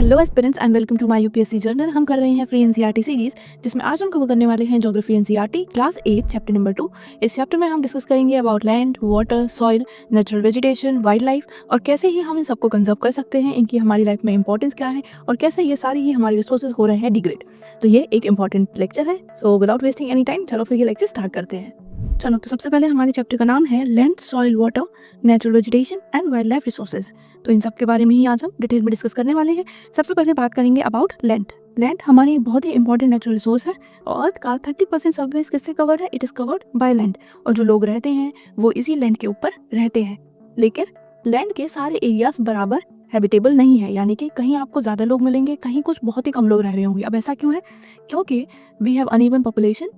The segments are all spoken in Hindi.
Hello aspirants and welcome to my UPSC journal. हम कर रहे हैं फ्री एनसीईआरटी सीरीज, जिसमें आज हम कवर करने वाले हैं geography NCERT class 8 chapter number 2। इस चैप्टर में हम डिस्कस करेंगे about land, water, soil, natural vegetation, wild life और कैसे ही हम इन सबको कंजर्व कर सकते हैं, इनकी हमारी लाइफ में इंपॉर्टेंस क्या है और कैसे ये सारी ही हमारे रिसोर्सेज हो रहे हैं डिग्रेड। तो ये एक इंपॉर्टेंट लेक्चर है। So without wasting any time चलो फिर ये लेक्चर स्टार्ट करते हैं। चलो, तो सबसे पहले हमारे चैप्टर का नाम है land, soil, water, natural vegetation and wild life resources. तो इन सब के बारे में ही आज हम डिटेल में डिस्कस करने वाले हैं। सबसे पहले बात करेंगे अबाउट लैंड। लैंड हमारी बहुत ही इंपॉर्टेंट नेचुरल रिसोर्स है और अर्थ का 30% सरफेस किससे कवर्ड है? It is covered by land. और जो लोग रहते हैं वो इसी लैंड के ऊपर रहते हैं। लेकिन लैंड के सारे एरियाज बराबर हैबिटेबल नहीं है, यानी कि कहीं आपको ज़्यादा लोग मिलेंगे, कहीं कुछ बहुत ही कम लोग रह रहे होंगे। अब ऐसा क्यों है? क्योंकि we have uneven population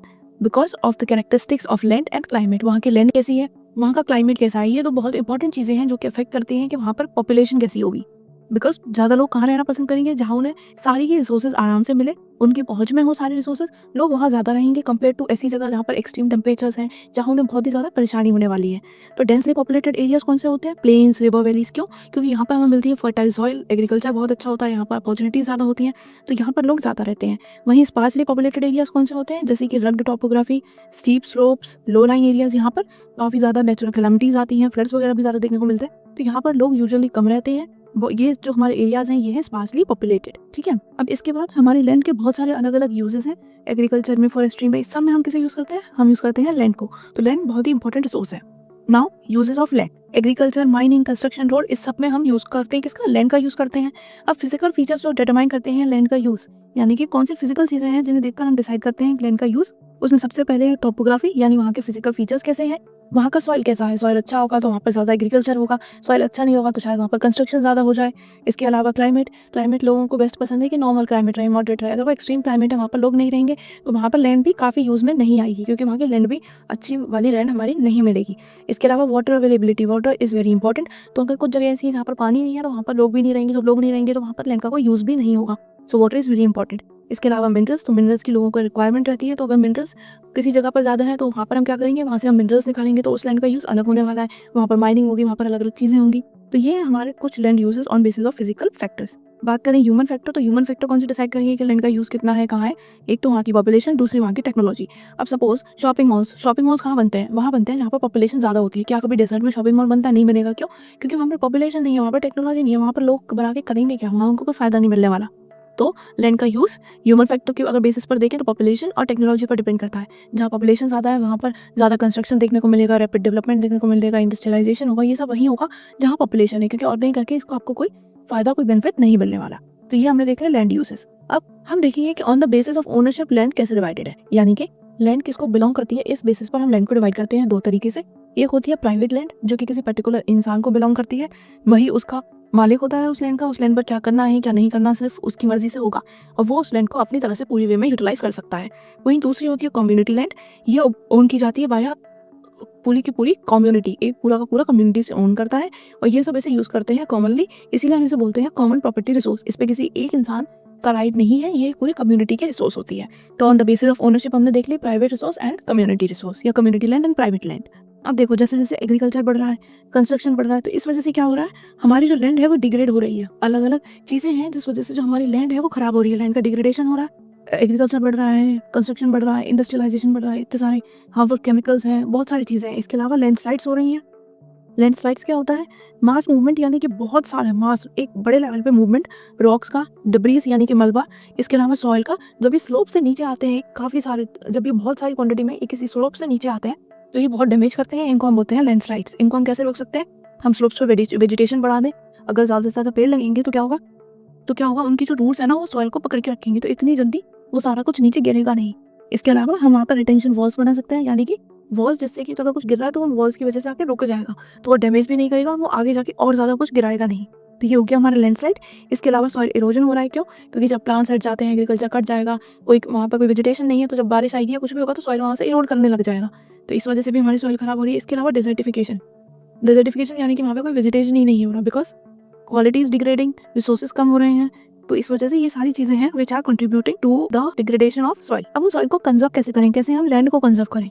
because of the characteristics of land and climate. वहाँ की लैंड कैसी है, वहाँ का क्लाइमेट कैसा है, ये तो बहुत इंपॉर्टेंट चीज़ें हैं जो कि अफेक्ट करती हैं कि वहाँ पर पॉपुलेशन कैसी होगी। बिकॉज ज़्यादा लोग कहाँ रहना पसंद करेंगे? जहाँ उन्हें सारी ही रिसोर्सेज आराम से मिले, उनकी पहुँच में हो सारे रिसोर्सेज, लोग वहाँ ज़्यादा रहेंगे कंपेयर टू ऐसी जगह जहाँ पर एक्सट्रीम टेम्परेचर्स हैं, जहाँ उन्हें बहुत ही ज़्यादा परेशानी होने वाली है। तो डेंसली पॉपुलेटेड एरियाज कौन से होते हैं? Plains, river valleys. क्यों? क्योंकि यहाँ पर हमें मिलती है फर्टाइल सॉइल, एग्रीकल्चर बहुत अच्छा होता है, यहाँ पर अपॉर्चुनिटीज ज़्यादा होती हैं, तो यहाँ पर लोग ज़्यादा रहते हैं। वहीं स्पार्सली पॉपुलेटेड एरियाज कौन से होते हैं? जैसे कि रग्ड टोपोग्राफी, स्टीप स्लोप्स, लो लाइन एरियाज, यहाँ पर काफ़ी ज़्यादा नेचुरल कैलामिटीज आती हैं, फ्लड्स वगैरह भी ज़्यादा देखने को मिलते हैं, तो यहाँ पर लोग यूजुअली कम रहते हैं। वो ये जो हमारे एरियाज हैं ये है स्पार्सली पॉपुलेटेड। ठीक है, अब इसके बाद हमारे लैंड के बहुत सारे अलग अलग यूजेस हैं। एग्रीकल्चर में, फॉरेस्ट्री में, इस सब में हम किसे यूज करते हैं? हम यूज करते हैं लैंड को। तो लैंड बहुत ही इंपॉर्टेंट रिसोर्स है। Now uses of land, agriculture, mining, construction, road, इस सब में हम यूज करते हैं किसका? लैंड का यूज करते हैं। अब फिजिकल फीचर्स जो डिटरमाइन करते हैं लैंड का यूज, यानी कि कौन सी फिजिकल चीजें हैं जिन्हें देखकर हम डिसाइड करते हैं लैंड का यूज, उसमें सबसे पहले टोपोग्राफी, यानी वहाँ के फिजिकल फीचर्स कैसे हैं, वहाँ का सॉइल कैसा है। सॉइल अच्छा होगा तो वहाँ पर ज़्यादा एग्रीकल्चर होगा, सॉइल अच्छा नहीं होगा तो शायद वहाँ पर कंस्ट्रक्शन ज़्यादा हो जाए। इसके अलावा क्लाइमेट, क्लाइमेट लोगों को बेस्ट पसंद है कि नॉर्मल क्लाइमेट रहे, मॉडरेट रहे। अगर वो एक्सट्रीम क्लाइमेट है वहाँ पर लोग नहीं रहेंगे तो वहाँ पर लैंड भी काफ़ी यूज़ में नहीं आएगी, क्योंकि वहाँ की लैंड भी अच्छी वाली लैंड हमारी नहीं मिलेगी। इसके अलावा water availability, water is very important. तो अगर कुछ जगह ऐसी है जहाँ पर पानी नहीं है तो वहाँ पर लोग भी नहीं रहेंगे, जब लोग नहीं रहेंगे तो वहाँ पर लैंड का कोई यूज़ भी नहीं होगा। So water is very important. इसके अलावा मिनरल्स, तो मिनरल्स की लोगों को रिक्वायरमेंट रहती है, तो अगर मिनरल्स किसी जगह पर ज़्यादा है तो वहाँ पर हम क्या करेंगे? वहाँ से हम मिनरल्स निकालेंगे, तो उस लैंड का यूज़ अलग होने वाला है, वहाँ पर माइनिंग होगी, वहाँ पर अलग अलग चीज़ें होंगी। तो ये हमारे कुछ land uses on basis of physical factors. बात करें ह्यूमन फैक्टर, तो ह्यूमन फैक्टर कौन से डिसाइड करेंगे कि लैंड का यूज़ कितना है, कहाँ है? एक तो वहाँ की पॉपुलेशन, दूसरी वहाँ की टेक्नोलॉजी। अब सपोज शॉपिंग मॉल्स कहाँ बनते हैं? वहाँ बनते हैं जहाँ पर पॉपुलेशन ज़्यादा होती है। क्या कभी डेजर्ट में शॉपिंग मॉल बनता है? नहीं बनेगा। क्यों? क्योंकि वहाँ पर पॉपुलेशन नहीं है, वहाँ पर टेक्नोलॉजी नहीं है, वहाँ पर लोग बना के करेंगे क्या? वहाँ उनको कोई फायदा नहीं मिलने वाला। तो लैंड का यूज़ ह्यूमन फैक्टर के अगर बेसिस पर देखें तो पॉपुलेशन और टेक्नोलॉजी पर डिपेंड करता है। जहाँ पॉपुलेशन ज़्यादा है वहाँ पर ज़्यादा कंस्ट्रक्शन देखने को मिलेगा, रैपिड डेवलपमेंट देखने को मिलेगा, इंडस्ट्रियलाइजेशन होगा, ये सब वहीं होगा जहाँ पॉपुलेशन है, क्योंकि और नहीं करके इसको आपको कोई फायदा, कोई बेनिफिट नहीं मिलने वाला। तो ये हमने देख लिया लैंड यूजेस। अब हम देखेंगे कि on the basis of ownership land कैसे डिवाइडेड है, यानी कि लैंड किसको बिलोंग करती है, इस बेसिस पर हम लैंड को डिवाइड करते हैं दो तरीके से। एक होती है प्राइवेट लैंड, जो कि किसी पर्टिकुलर इंसान को बिलोंग करती है, वही उसका मालिक होता है उस लैंड का। उस लैंड पर क्या करना है क्या नहीं करना सिर्फ उसकी मर्जी से होगा, और वो उस लैंड को अपनी तरह से पूरी वे में यूटिलाइज कर सकता है। वहीं दूसरी होती है कम्युनिटी लैंड, ये ओन की जाती है बाय पूरी की पूरी कम्युनिटी, एक पूरा का पूरा कम्युनिटी से ओन करता है, और ये सब ऐसे यूज करते हैं कॉमनली, इसीलिए हम इसे बोलते हैं कॉमन प्रॉपर्टी रिसोर्स। इस पे किसी एक इंसान का राइट नहीं है, ये पूरी कम्युनिटी की रिसोर्स होती है। तो on the basis of ownership हमने देख ली private resource and community resource, या community land and private land. अब देखो जैसे जैसे एग्रीकल्चर बढ़ रहा है, कंस्ट्रक्शन बढ़ रहा है, तो इस वजह से क्या हो रहा है? हमारी जो लैंड है वो डिग्रेड हो रही है। अलग अलग चीजें हैं जिस वजह से जो हमारी लैंड है वो खराब हो रही है, लैंड का डिग्रेडेशन हो रहा है। एग्रीकल्चर बढ़ रहा है, कंस्ट्रक्शन बढ़ रहा है, इंडस्ट्रियलाइजेशन बढ़ रहा है, इतने सारे हार्मफुल केमिकल्स हैं, बहुत सारी चीजें हैं। इसके अलावा लैंडस्लाइड्स हो रही हैं। लैंडस्लाइड्स क्या होता है? मास मूवमेंट, यानी कि बहुत सारे मास, एक बड़े लेवल पे मूवमेंट, रॉक्स का, डिब्रीज यानी कि मलबा, इसके अलावा सॉइल का। जब ये स्लोप से नीचे आते हैं काफ़ी सारे, जब ये बहुत सारी क्वांटिटी में किसी स्लोप से नीचे आते हैं तो ये बहुत डैमेज करते हैं, इनको हम बोलते हैं लैंडस्लाइड्स। इनको हम कैसे रोक सकते हैं? हम स्लोप्स पे वेजिटेशन बढ़ा दें। अगर ज़्यादा से ज़्यादा पेड़ लगेंगे तो क्या होगा? उनकी जो रूट्स है ना वो सॉइल को पकड़ के रखेंगे, तो इतनी जल्दी वो सारा कुछ नीचे गिरेगा नहीं। इसके अलावा हम वहाँ पर रिटेंशन वॉल्स बना सकते हैं, यानी कि वॉल्स, जिससे कि तो अगर कुछ गिर रहा है तो वो वॉल्स की वजह से आके रुक जाएगा, तो वो डैमेज भी नहीं करेगा और वो आगे जाके और ज़्यादा कुछ गिराएगा नहीं। तो ये हो गया हमारा लैंडस्लाइड। इसके अलावा सॉइल इरोजन हो रहा है। क्यों? क्योंकि जब प्लांट्स हट जाते हैं, एग्रीकल्चर कट जाएगा, कोई वहाँ पर कोई वेजिटेशन नहीं है, तो जब बारिश आएगी या कुछ भी होगा तो सॉइल वहाँ से इरोड करने लग जाएगा, तो इस वजह से भी हमारी सॉइल खराब हो रही है। इसके अलावा डेजर्टिफिकेशन यानी कि वहाँ पे कोई वेजिटेशन ही नहीं हो रहा, because quality is degrading, resources कम हो रहे हैं। तो इस वजह से ये सारी चीजें हैं which are contributing to the degradation of soil. अब हम सॉइल को कंजर्व कैसे करें, कैसे हम लैंड को कंजर्व करें?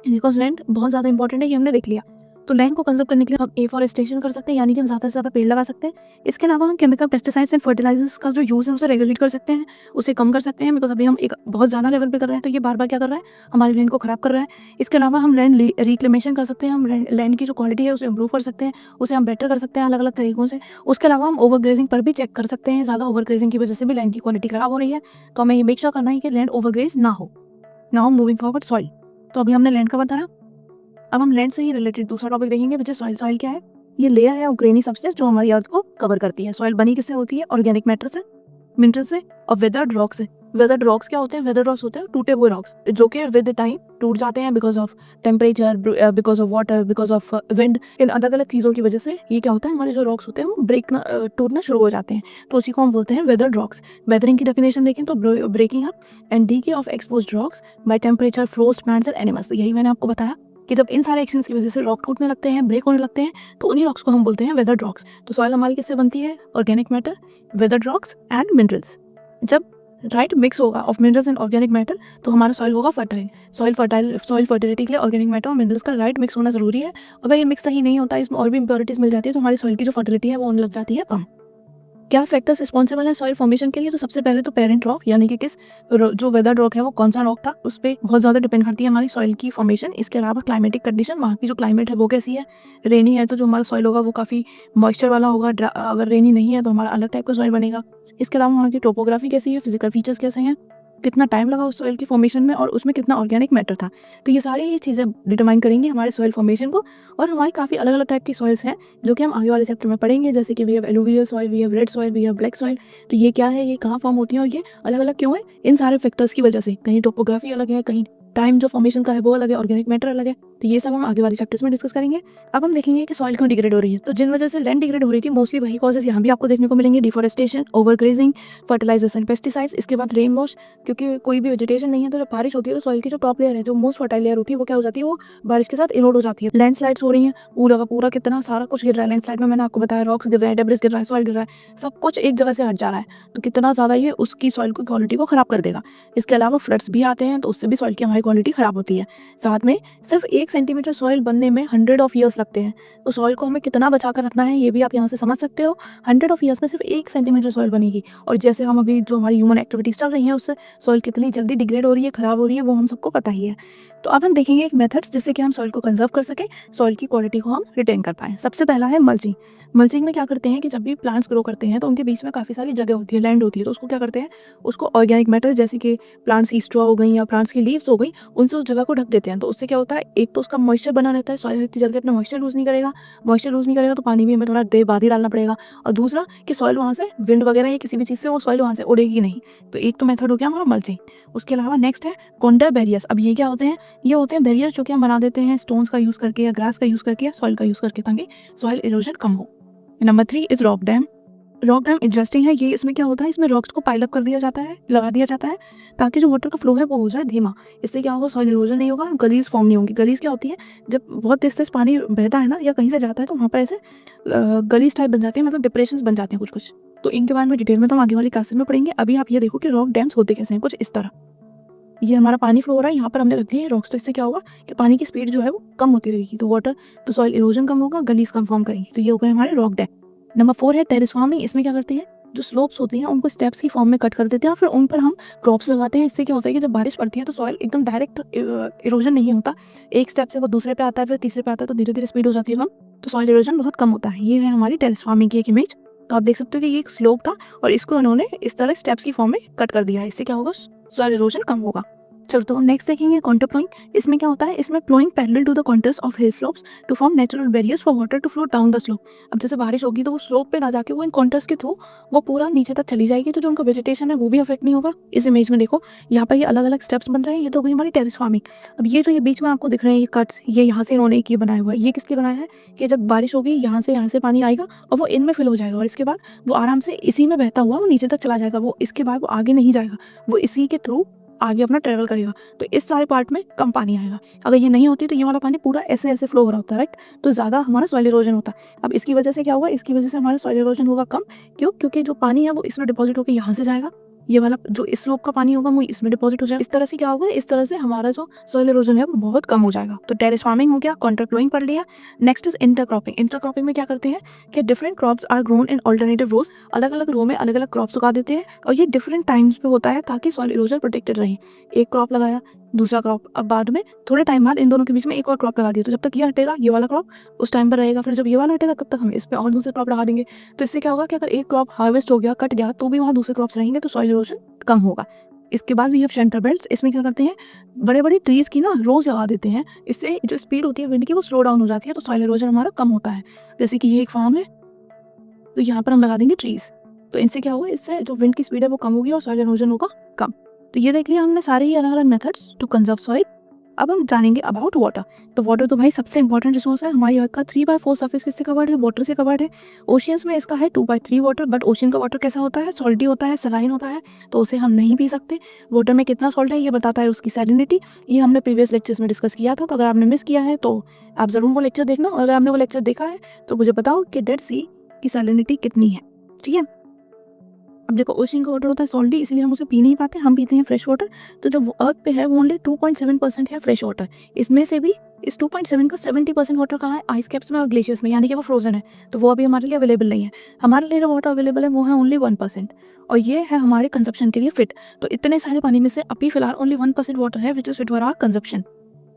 बिकॉज लैंड बहुत ज़्यादा इंपॉर्टेंट है, ये हमने देख लिया। तो लैंड को कंजर्व करने के लिए हम एफॉरेस्टेशन कर सकते हैं, यानी कि हम ज़्यादा से ज़्यादा पेड़ लगा सकते हैं। इसके अलावा हम केमिकल पेस्टिसाइड्स एंड फर्टिलाइजर्स का जो यूज़ है उसे रेगुलेट कर सकते हैं, उसे कम कर सकते हैं, बिकॉज अभी हम एक बहुत ज़्यादा लेवल पे कर रहे हैं, तो ये बार बार क्या कर रहा है, हमारी लैंड को ख़राब कर रहा है। इसके अलावा हम लैंड रिक्लेमेशन कर सकते हैं, हम लैंड की जो क्वालिटी है उसे इम्प्रूव कर सकते हैं, उसे हम बेटर कर सकते हैं अलग अलग तरीकों से। उसके अलावा हम ओवरग्रेजिंग पर भी चेक कर सकते हैं, ज़्यादा ओवरग्रेजिंग की वजह से भी लैंड की क्वालिटी ख़राब हो रही है, तो हमें ये मेक श्योर करना है कि लैंड ओवरग्रेज ना हो। Now moving forward soil. तो अभी हमने लैंड का बताया, अब हम लैंड से ही रिलेटेड दूसरा टॉपिक देखेंगे, विच इज सॉइल। सॉइल क्या है? ये लेयर है और ग्रेनी सब्सटेंस जो हमारी अर्थ को कवर करती है। सॉइल बनी किससे होती है? ऑर्गेनिक मैटर से, मिनरल से और वेदर्ड रॉक से। वेदर्ड रॉक्स क्या होते हैं? वेदर्ड रॉक्स होते हैं टूटे हुए रॉक्स जो कि विद टाइम टूट जाते हैं, because of temperature, because of water, because of wind, इन अलग अलग चीज़ों की वजह से ये क्या होता है, हमारे जो रॉक्स होते हैं वो टूटना शुरू हो जाते हैं, तो उसी को हम बोलते हैं वेदर्ड रॉक्स। वेदरिंग की डेफिनेशन देखें तो breaking up and decay of exposed rocks by temperature, frost, plants and animals. तो यही मैंने आपको बताया कि जब इन सारे एक्शंस की वजह से रॉक टूटने लगते हैं, ब्रेक होने लगते हैं, तो उन्हीं रॉक्स को हम बोलते हैं वेदर्ड रॉक्स। तो सॉइल हमारी किससे बनती है? Organic matter, weathered rocks and minerals. जब राइट मिक्स होगा of minerals and organic matter तो हमारा सॉइल होगा फर्टाइल। सॉइल फर्टिलिटी के लिए ऑर्गेनिक मैटर और मिनरल्स का राइट मिक्स होना जरूरी है। अगर ये मिक्स सही नहीं होता, इसमें और भी इंप्योरिटीज मिल जाती है, तो हमारी सॉइल की जो फर्टिलिटी है वो होने लग जाती है कम। क्या फैक्टर्स रिस्पॉन्सिबल है सॉइल फॉर्मेशन के लिए? तो सबसे पहले तो पेरेंट रॉक, यानी कि जो वेदर रॉक है वो कौन सा रॉक था, उस पर बहुत ज़्यादा डिपेंड करती है हमारी सॉइल की फॉर्मेशन। इसके अलावा क्लाइमेटिक कंडीशन, वहाँ की जो क्लाइमेट है वो कैसी है। रेनी है तो जो हमारा सॉइल होगा वो काफ़ी मॉइस्चर वाला होगा, अगर रेनी नहीं है तो हमारा अलग टाइप का सॉइल बनेगा। इसके अलावा वहाँ की टोपोग्राफी कैसी है, फिजिकल फीचर्स कैसे हैं, कितना टाइम लगा उस सॉइल की फॉर्मेशन में और उसमें कितना ऑर्गेनिक मैटर था। तो ये सारी ये चीज़ें डिटरमाइन करेंगे हमारे सॉइल फॉर्मेशन को। और हमारी काफ़ी अलग अलग टाइप की सॉइल्स हैं जो कि हम आगे वाले चैप्टर में पढ़ेंगे, जैसे कि we have alluvial soil, we have red soil, we have black soil. तो ये क्या है, ये कहाँ फॉर्म होती है और ये अलग अलग क्यों है? इन सारे फैक्टर्स की वजह से। कहीं टोपोग्राफी अलग है, कहीं टाइम जो फॉर्मेशन का है वो अलग है, ऑर्गेनिक मैटर अलग है। तो ये सब हम आगे वाले चैप्टर्स में डिस्कस करेंगे। अब हम देखेंगे कि सॉइल क्यों डिग्रेड हो रही है। तो जिन वजह से लैंड डिग्रेड हो रही थी, मोस्टली वही कॉजेज यहाँ भी आपको देखने को मिलेंगे। Deforestation, overgrazing, fertilizers and pesticides. इसके बाद रेन वॉश, क्योंकि कोई भी वेजिटेशन नहीं है तो जब बारिश होती है तो सॉइल की जो टॉप लेयर है, जो मोस्ट फर्टाइल लेयर होती है, वो क्या हो जाती है, वो बारिश के साथ इरोड हो जाती है। लैंडस्लाइड्स हो रही हैं, पूरा का पूरा कितना सारा कुछ गिर रहा है लैंडस्लाइड में। मैंने आपको बताया रॉक्स गिर रहे हैं, डेब्रिस गिर रहा है, सॉइल गिर रहा है, सब कुछ एक जगह से हट जा रहा है, तो कितना ज़्यादा ये उसकी सॉइल की क्वालिटी को खराब कर देगा। इसके अलावा फ्लड्स भी आते हैं तो उससे भी सॉइल की हमारी क्वालिटी खराब होती है। साथ में सिर्फ 1 सेंटीमीटर सॉइल बनने में 100 ऑफ ईयर्स लगते हैं, तो सॉइल को हमें कितना बचा कर रखना है ये भी आप यहाँ से समझ सकते हो। 100 ऑफ ईयर्स में सिर्फ 1 सेंटीमीटर सॉइल बनेगी, और जैसे हम अभी जो हमारी ह्यूमन एक्टिविटीज चल रही हैं उससे सॉइल कितनी जल्दी डिग्रेड हो रही है, खराब हो रही है, वो हम सबको पता ही है। तो अब हम देखेंगे एक मेथड्स जिससे कि हम सॉइल को कंजर्व कर सकें, सॉइल की क्वालिटी को हम रिटेन कर पाएँ। सबसे पहला है मल्चिंग। मल्चिंग में क्या करते हैं कि जब भी प्लांट्स ग्रो करते हैं तो उनके बीच में काफ़ी सारी जगह होती है, लैंड होती है, तो उसको क्या करते हैं, उसको ऑर्गेनिक मैटर जैसे कि प्लांट्स की स्ट्रॉ हो गई या प्लांट्स की लीव्स हो गई, उनसे उस जगह को ढक देते हैं। तो उससे क्या होता है, एक तो उसका मॉइस्चर बना रहता है, सॉइल इतनी जल्दी अपना मॉइस्चर लूज नहीं करेगा। मॉइस्चर लूज नहीं करेगा तो पानी भी हमें थोड़ा देर बाद ही डालना पड़ेगा। और दूसरा कि सॉइल वहाँ से विंड वगैरह या किसी भी चीज़ से वो सॉइल वहाँ से उड़ेगी नहीं। तो एक तो मेथड हो गया हमारा मल्चिंग। उसके अलावा नेक्स्ट है कॉन्टर बैरियर्स। अब ये क्या होते हैं, ये होते हैं बैरियर जो कि हम बना देते हैं स्टोन्स का यूज़ करके या ग्रास का यूज़ करके या सॉइल का यूज़ करके, ताकि सॉइल इरोजन कम हो। Number 3 is rock dam. Rock dam interesting है, ये इसमें क्या होता है, इसमें रॉक्स को पाइल अप कर दिया जाता है, लगा दिया जाता है, ताकि जो वाटर का फ्लो है वो हो जाए धीमा। इससे क्या होगा, सॉइल इरोजन नहीं होगा, गलीज फॉर्म नहीं होंगी। गलीज क्या होती है, जब बहुत तेज तेज पानी बहता है ना या कहीं से जाता है तो वहाँ पर ऐसे गलीज टाइप बन जाते हैं, मतलब डिप्रेशंस बन जाते हैं कुछ कुछ। तो इनके बारे में डिटेल में तो हम आगे वाली क्लासेस में पढ़ेंगे। अभी आप ये देखो कि रॉक डैम्स होते कैसे हैं, कुछ इस तरह। ये हमारा पानी फ्लो हो रहा है, यहाँ पर हमने रख दिए हैं रॉक्स, तो इससे क्या होगा कि पानी की स्पीड जो है वो कम होती रहेगी, तो सॉइल इरोजन कम होगा, गलीज कम फॉर्म करेंगी। तो ये हो गए हमारे रॉक डैम। नंबर 4 है टेरेस फार्मिंग। इसमें क्या करते हैं, जो स्लोप्स होती हैं उनको स्टेप्स की फॉर्म में कट कर देते हैं और फिर उन पर हम क्रॉप्स लगाते हैं। इससे क्या होता है कि जब बारिश पड़ती है तो सॉइल एकदम डायरेक्ट इरोजन नहीं होता, एक स्टेप से वो दूसरे पे आता है, फिर तीसरे पे आता है, तो धीरे धीरे स्पीड हो जाती है कम, तो सॉइल इरोजन बहुत कम होता है। ये है हमारी टेरेस फार्मिंग की एक इमेज। तो आप देख सकते हो कि ये एक स्लोप था और इसको उन्होंने इस तरह स्टेप्स की फॉर्म में कट कर दिया है। इससे क्या होगा, सॉइल इरोजन कम होगा। चलो तो नेक्स्ट देखेंगे कॉन्टर प्लोइंग। इसमें क्या होता है, इसमें ploughing parallel to the contours of hill slopes to form natural barriers for water to flow down the slope. अब जैसे बारिश होगी तो वो स्लोप पे ना जाके वो इन कॉन्टर्स के थ्रू वो पूरा नीचे तक चली जाएगी, तो जो उनका वेजिटेशन है वो भी अफेक्ट नहीं होगा। इस इमेज में देखो यहाँ पर ये अलग अलग स्टेप्स बन रहे हैं, ये तो गई हमारी टेरेस फार्मिंग। अब ये जो ये बीच में आपको दिख रहे हैं ये कट्स, ये यहाँ से इन्होंने एक ये बनाया हुआ है, ये किसके बनाया है कि जब बारिश होगी यहाँ से पानी आएगा और वो इनमें फिल हो जाएगा, और इसके बाद वो आराम से इसी में बहता हुआ वो नीचे तक चला जाएगा। वो इसके बाद वो आगे नहीं जाएगा, वो इसी के थ्रू आगे अपना ट्रेवल करेगा, तो इस सारे पार्ट में कम पानी आएगा। अगर ये नहीं होती तो ये वाला पानी पूरा ऐसे ऐसे फ्लो हो रहा होता है, राइट, तो ज़्यादा हमारा सॉइल इरोजन होता है। अब इसकी वजह से क्या होगा, इसकी वजह से हमारा सॉइल इरोजन होगा कम। क्यों? क्योंकि जो पानी है वो इसमें डिपॉजिट होकर यहाँ से जाएगा ये वाला जो स्लोप का पानी होगा वो इसमें डिपॉजिट हो जाएगा। इस तरह से क्या होगा, इस तरह से हमारा जो सॉइल इरोजन है वो बहुत कम हो जाएगा। तो टेरेस फार्मिंग हो गया, कॉन्ट्रा फ्लोइंग पढ़ लिया। Next is intercropping. इंटरक्रॉपिंग में क्या करते हैं कि different crops are grown in alternative rows, अलग अलग रो में अलग अलग क्रॉप्स उगा देते हैं और ये डिफरेंट टाइम्स पे होता है ताकि सॉइल इरोजन प्रोटेक्टेड रहे। एक क्रॉप लगाया, दूसरा क्रॉप, अब बाद में थोड़े टाइम बाद इन दोनों के बीच में एक और क्रॉप लगा दिया, तो जब तक ये हटेगा ये वाला क्रॉप उस टाइम पर रहेगा, फिर जब ये वाला हटेगा तब तक हम इस पे और दूसरे क्रॉप लगा देंगे। तो इससे क्या होगा कि अगर एक क्रॉप हार्वेस्ट हो गया, कट गया, तो भी वहाँ दूसरे क्रॉप्स रहेंगे, तो सॉइल इरोजन कम होगा। इसके बाद भी सेंटर बेल्ट्स, इसमें क्या करते हैं, बड़े बड़े ट्रीज की ना रोज लगा देते हैं। इससे जो स्पीड होती है विंड की वो स्लो डाउन हो जाती है, तो सॉइल इरोजन हमारा कम होता है। जैसे कि ये एक फार्म है, तो यहाँ पर हम लगा देंगे ट्रीज, तो इनसे क्या होगा, इससे जो विंड की स्पीड है वो कम होगी और सॉइल इरोजन होगा कम। तो ये देख लिया हमने सारे ही अलग अलग मेथड्स टू कंजर्व सॉइल। अब हम जानेंगे अबाउट वाटर। तो वाटर तो भाई सबसे इंपॉर्टेंट रिसोर्स है। हमारी अर्थ का 3/4 सरफेस किससे कवर्ड है, वाटर से कवर्ड है। ओशियंस में इसका है 2/3 वाटर, बट ओशियन का वाटर कैसा होता है, सॉल्टी होता है, सलाइन होता है, तो उसे हम नहीं पी सकते। वाटर में कितना सॉल्ट है ये बताता है उसकी सैलिनिटी। ये हमने प्रीवियस लेक्चर्स में डिस्कस किया था, तो अगर आपने मिस किया है तो आप जरूर वो लेक्चर देखना, और अगर आपने वो लेक्चर देखा है तो मुझे बताओ कि डेड सी की सैलिनिटी कितनी है। ठीक है, अब देखो ओशियन का वाटर होता है सॉल्टी, इसलिए हम उसे पी नहीं पाते, हम पीते हैं फ्रेश वाटर। तो जो अर्थ पे है वो ओनली 2.7% है फ्रेश वाटर। इसमें से भी इस 2.7 का 70% वाटर कहाँ है, आइस कैप्स में और ग्लेशियर्स में, यानी कि वो फ्रोजन है, तो वो अभी हमारे लिए अवेलेबल नहीं है। हमारे लिए जो वाटर अवेलेबल है वो है ओनली 1%, और ये है हमारे कंजप्शन के लिए फिट। तो इतने सारे पानी में से अभी फिलहाल ओनली 1% वाटर है which is fit for our consumption.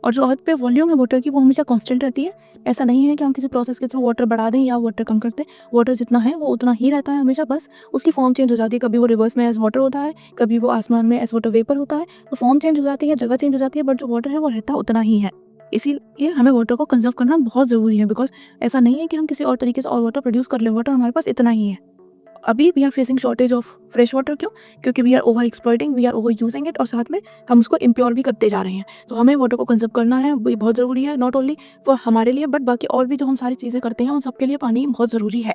और जो अर्थ पे वॉल्यूम है वाटर की वो हमेशा कांस्टेंट रहती है। ऐसा नहीं है कि हम किसी प्रोसेस के थ्रू वाटर बढ़ा दें या वाटर कम कर दें, वाटर जितना है वो उतना ही रहता है हमेशा, बस उसकी फॉर्म चेंज हो जाती है। कभी वो रिवर्स में एज वाटर होता है, कभी वो आसमान में एज वाटर वेपर होता है, तो फॉर्म चेंज हो जाती है, जगह चेंज हो जाती है, बट जो वाटर है वो रहता उतना ही है। इसीलिए हमें वाटर को कंजर्व करना बहुत ज़रूरी है, बिकॉज ऐसा नहीं है कि हम किसी और तरीके से और वाटर प्रोड्यूस कर लें, वाटर हमारे पास इतना ही है। अभी we are facing shortage of fresh water, क्यों, क्योंकि we are over exploiting, we are over using it, और साथ में हम उसको इम्प्योर भी करते जा रहे हैं। तो हमें वाटर को कंजर्व करना है, वो बहुत ज़रूरी है, नॉट ओनली फॉर हमारे लिए बट बाकी और भी जो हम सारी चीज़ें करते हैं उन सबके लिए पानी बहुत ज़रूरी है।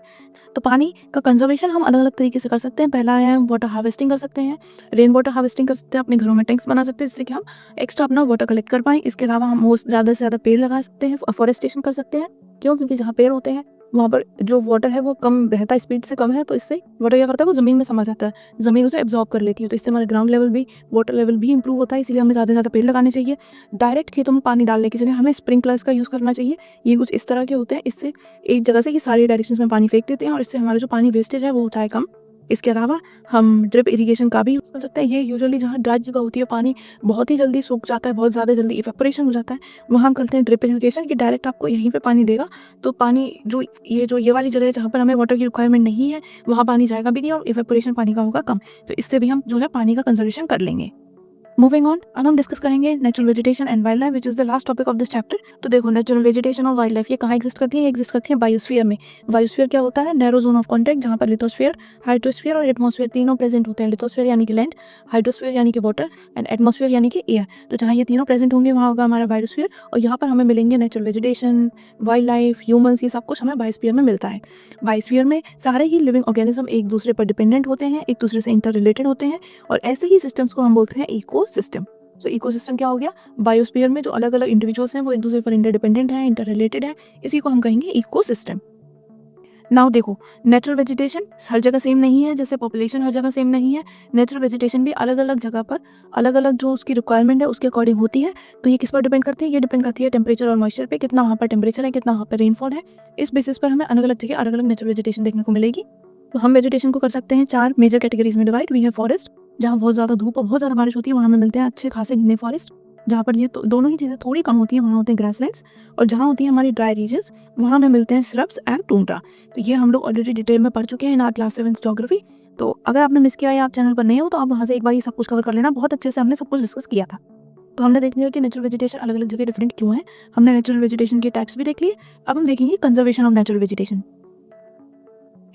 तो पानी का कंजर्वेशन हम अलग अलग तरीके से कर सकते हैं। पहला है हम वाटर हार्वेस्टिंग कर सकते हैं, रेन वाटर हार्वेस्टिंग कर सकते हैं, अपने घरों में टैंक्स बना सकते हैं जिससे कि हम एक्स्ट्रा अपना वाटर कलेक्ट कर पाएँ। इसके अलावा हम ज़्यादा से ज़्यादा पेड़ लगा सकते हैं, फॉरेस्टेशन कर सकते हैं, क्यों, क्योंकि जहाँ पेड़ होते हैं वहाँ पर जो वाटर है वो कम बहता है, स्पीड से कम है, तो इससे वाटर क्या करता है वो ज़मीन में समा जाता है, ज़मीन उसे एब्जॉर्ब कर लेती है, तो इससे हमारे ग्राउंड लेवल भी, वाटर लेवल भी इंप्रूव होता है। इसलिए हमें ज़्यादा से ज़्यादा पेड़ लगाने चाहिए। डायरेक्ट खेतों में पानी डालने की जगह हमें स्प्रिंकलर्स का यूज़ करना चाहिए। ये कुछ इस तरह के होते हैं, इससे एक जगह से ये सारी डायरेक्शंस में पानी फेंक देते हैं और इससे हमारा जो पानी वेस्टेज है वो होता है कम। इसके अलावा हम ड्रिप इरिगेशन का भी यूज़ कर सकते हैं। ये यूजुअली जहाँ ड्राई जगह होती है, पानी बहुत ही जल्दी सूख जाता है, बहुत ज़्यादा जल्दी इवेपोरेशन हो जाता है, वहाँ हम करते हैं ड्रिप इरिगेशन कि डायरेक्ट आपको यहीं पे पानी देगा। तो पानी जो ये वाली जगह है जहाँ पर हमें वाटर की रिक्वायरमेंट नहीं है वहाँ पानी जाएगा भी नहीं और इवेपोरेशन पानी का होगा कम। तो इससे भी हम जो है पानी का कंजर्वेशन कर लेंगे। मूविंग ऑन, अब हम डिस्कस करेंगे natural vegetation and wild life which is the last topic of this chapter. तो देखो नेचुरल वेजिटेशन और वाइल्ड लाइफ ये कहाँ एग्जिस्ट करती है, ये एग्जिस्ट करती है बायोस्फीयर में। बायोस्फीयर क्या होता है, नैरो जोन ऑफ कॉन्टैक्ट जहाँ पर लिथोस्फीयर, हाइड्रोस्फीयर और एटमॉस्फेयर तीनों प्रेजेंट होते हैं। लिथोस्फीयर यानी कि लैंड, हाइड्रोस्फीयर यानी कि वाटर एंड एटमॉस्फेयर यानी कि एयर। तो जहाँ ये तीनों प्रेजेंट होंगे वहाँ होगा हमारा बायोस्फीयर, और यहाँ पर हमें मिलेंगे natural vegetation, wild life, humans, ये सब कुछ हमें बायोस्फीयर में मिलता है। बायोस्फीयर में सारे ही लिविंग ऑर्गेनिज्म एक दूसरे पर डिपेंडेंट होते हैं, एक दूसरे से इंटर रिलेटेड होते हैं, और ऐसे ही सिस्टम्स को हम बोलते हैं इको सिस्टम। तो इकोसिस्टम क्या हो गया, बायोस्फीयर में जो अलग अलग इंडिविजुअल्स हैं वो एक दूसरे पर इंटरडिपेंडेंट हैं, इंटर रिलेटेड है, इसी को हम कहेंगे इकोसिस्टम। नाउ देखो, नेचुरल वेजिटेशन हर जगह सेम नहीं है, जैसे पॉपुलेशन हर जगह सेम नहीं है, नेचुरल वेजिटेशन भी अलग अलग जगह पर अलग अलग जो उसकी रिक्वायरमेंट है उसके अकॉर्डिंग होती है। तो ये किस पर डिपेंड करती है, ये डिपेंड करती है टेम्परेचर और मॉइस्चर पे, कितना वहाँ पर टेम्परेचर है, कितना वहाँ पर रेनफॉल है। इस बेसिस पर हमें अलग अलग जगह अलग अलग नेचुरल वेजिटेशन देखने को मिलेगी। तो हम वेजिटेशन को कर सकते हैं 4 मेजर कैटेगरीज में डिवाइड। वी है फॉरेस्ट, जहाँ बहुत ज़्यादा धूप और बहुत ज़्यादा बारिश होती है वहाँ हमें मिलते हैं अच्छे खासे घने फॉरेस्ट। जहाँ पर ये तो दोनों ही चीज़ें थोड़ी कम होती हैं वहाँ होते हैं ग्रासलैंड्स, और जहाँ होती है हमारी ड्राई रीजन्स वहाँ हमें मिलते हैं श्रब्स एंड टुंड्रा। तो ये हम लोग ऑलरेडी डिटेल में पढ़ चुके हैं in our class 7th geography. तो अगर आपने मिस किया या आप चैनल पर नहीं हो तो आप वहाँ से एक बार ये सब कुछ कवर कर लेना, बहुत अच्छे से हमने सब कुछ डिस्कस किया था। तो हमने देख लिया कि नेचुरल वेजिटेशन अलग अलग जगह डिफरेंट क्यों है, हमने नेचुरल वेजिटेशन के टाइप्स भी देख लिए। अब हम देखेंगे conservation of natural vegetation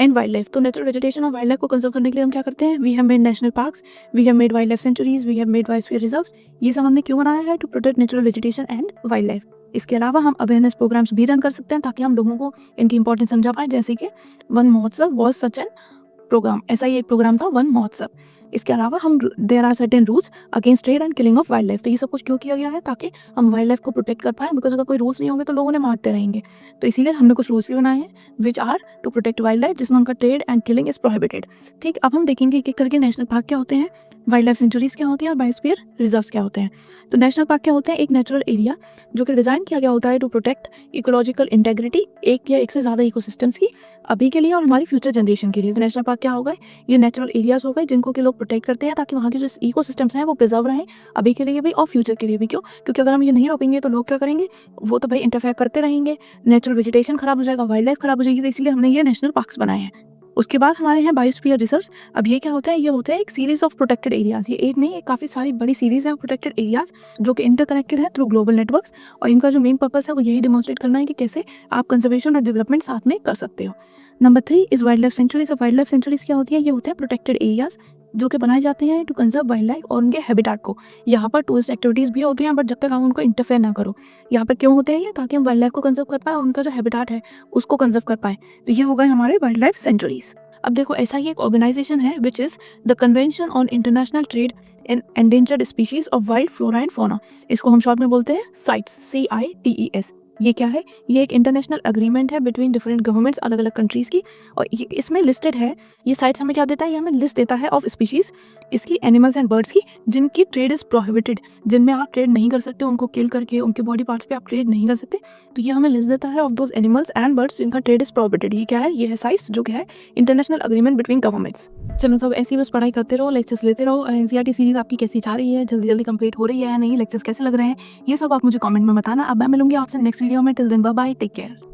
and wild life. तो नेचुरल वेजिटेशन और वाइल्ड लाइफ को कंजर्व करने के लिए हम क्या करते हैं, we have made national parks, we have made wild life sanctuaries, we have made biosphere reserves. ये सब हमने क्यों बनाया है, to protect natural vegetation and wild life. इसके अलावा हम अवेयरनेस प्रोग्राम्स भी रन कर सकते हैं ताकि हम लोगों को इनकी इंपॉर्टेंस समझा पाए, जैसे कि वन महोत्सव वॉज सच एन प्रोग्राम, ऐसा ही एक प्रोग्राम था वन महोत्सव। इसके अलावा हम there are certain rules against trade and killing of wild life. तो ये सब कुछ क्यों किया गया है? ताकि हम वाइल्ड लाइफ को प्रोटेक्ट कर पाएँ, बिकॉज अगर कोई रूल्स नहीं होंगे तो लोग उन्हें मारते रहेंगे। तो इसीलिए हमने कुछ रूल्स भी बनाए हैं which are to protect wild life, जिसमें उनका trade and killing is prohibited. ठीक, अब हम देखेंगे एक एक करके नेशनल पार्क क्या होते हैं, वाइल्ड लाइफ सेंचुरीज क्या होती हैं और बायोस्फीयर रिजर्व्स क्या होते हैं। तो नेशनल पार्क क्या होते हैं? एक नेचुरल एरिया जो कि डिज़ाइन किया गया होता है टू प्रोटेक्ट इकोलॉजिकल इंटेग्रिटी, एक या एक से ज़्यादा इकोसिस्टम्स की, अभी के लिए और हमारी फ्यूचर जनरेशन के लिए। तो नेशनल पार्क क्या हो गए? ये नेचुरल एरियाज हो गए जिनको कि लोग प्रोटेक्ट करते हैं ताकि वहाँ के जो इकोसिस्टम्स हैं वो प्रिजर्व रहें, अभी के लिए भी और फ्यूचर के लिए भी। क्यों? क्योंकि अगर हम ये नहीं रोकेंगे तो लोग क्या करेंगे? वो तो भाई इंटरफेयर करते रहेंगे, नेचुरल वेजिटेशन खराब हो जाएगा, वाइल्ड लाइफ खराब हो जाएगी। तो इसलिए हमने ये नेशनल पार्क्स बनाए हैं। उसके बाद हमारे हैं बायोस्फीयर रिजर्व्स। अब ये क्या होता है? ये होता है एक सीरीज ऑफ प्रोटेक्टेड एरियाज। ये एक नहीं, ये काफ़ी सारी बड़ी सीरीज है प्रोटेक्टेड एरियाज जो कि इंटरकनेक्टेड है थ्रू ग्लोबल नेटवर्क्स, और इनका जो मेन पर्पस है वो यही डिमॉन्स्ट्रेट करना है कि कैसे आप कंजर्वेशन और डेवलपमेंट साथ में कर सकते हो। Number 3 is wild life centuries. Wild life centuries क्या होती है? ये होते हैं प्रोटेक्टेड एरियाज जो कि बनाए जाते हैं टू कंजर्व वाइल्ड लाइफ और उनके हैबिटेट को। यहाँ पर टूरिस्ट एक्टिविटीज़ भी होती हैं, बट जब तक हम उनको इंटरफेयर ना करो। यहाँ पर क्यों होते हैं ये? ताकि हम वाइल्ड लाइफ को कंजर्व कर पाए और उनका जो हैबिटेट है उसको कंजर्व कर पाए। तो ये हो गए हमारे वाइल्ड लाइफ सेंचुरीज। अब देखो, ऐसा ही एक ऑर्गेनाइजेशन है which is the convention on international trade in endangered species of wild flora and fauna. इसको हम शॉर्ट में बोलते हैं साइट्स, CITES। ये क्या है? ये एक इंटरनेशनल अग्रीमेंट है बिटवीन डिफरेंट गवर्नमेंट्स, अलग अलग कंट्रीज़ की, और ये इसमें लिस्टेड है। ये साइट्स हमें क्या देता है? ये हमें लिस्ट देता है ऑफ स्पीशीज़, इसकी एनिमल्स एंड बर्ड्स की, जिनकी ट्रेड इज़ प्रोहिबिटेड, जिनमें आप ट्रेड नहीं कर सकते, उनको किल करके उनके बॉडी पार्ट्स पे आप ट्रेड नहीं कर सकते। तो ये हमें लिस्ट देता है of those animals and birds जिनका ट्रेड इज़ प्रोहिबिटेड। ये क्या है? ये है साइट्स, जो कि है इंटरनेशनल अग्रीमेंट बिटवीन गवर्नमेंट्स। चलो, सब ऐसी बस पढ़ाई करते रहो, लेक्चर्स लेते रहो। NCERT सीरीज आपकी कैसी जा रही है? जल्दी जल्दी कंप्लीट हो रही है या नहीं? लेक्चर्स कैसे लग रहे हैं? ये सब आप मुझे कमेंट में बताना। अब मैं मिलूंगी आपसे नेक्स्ट वीडियो में। Till then bye bye, take care.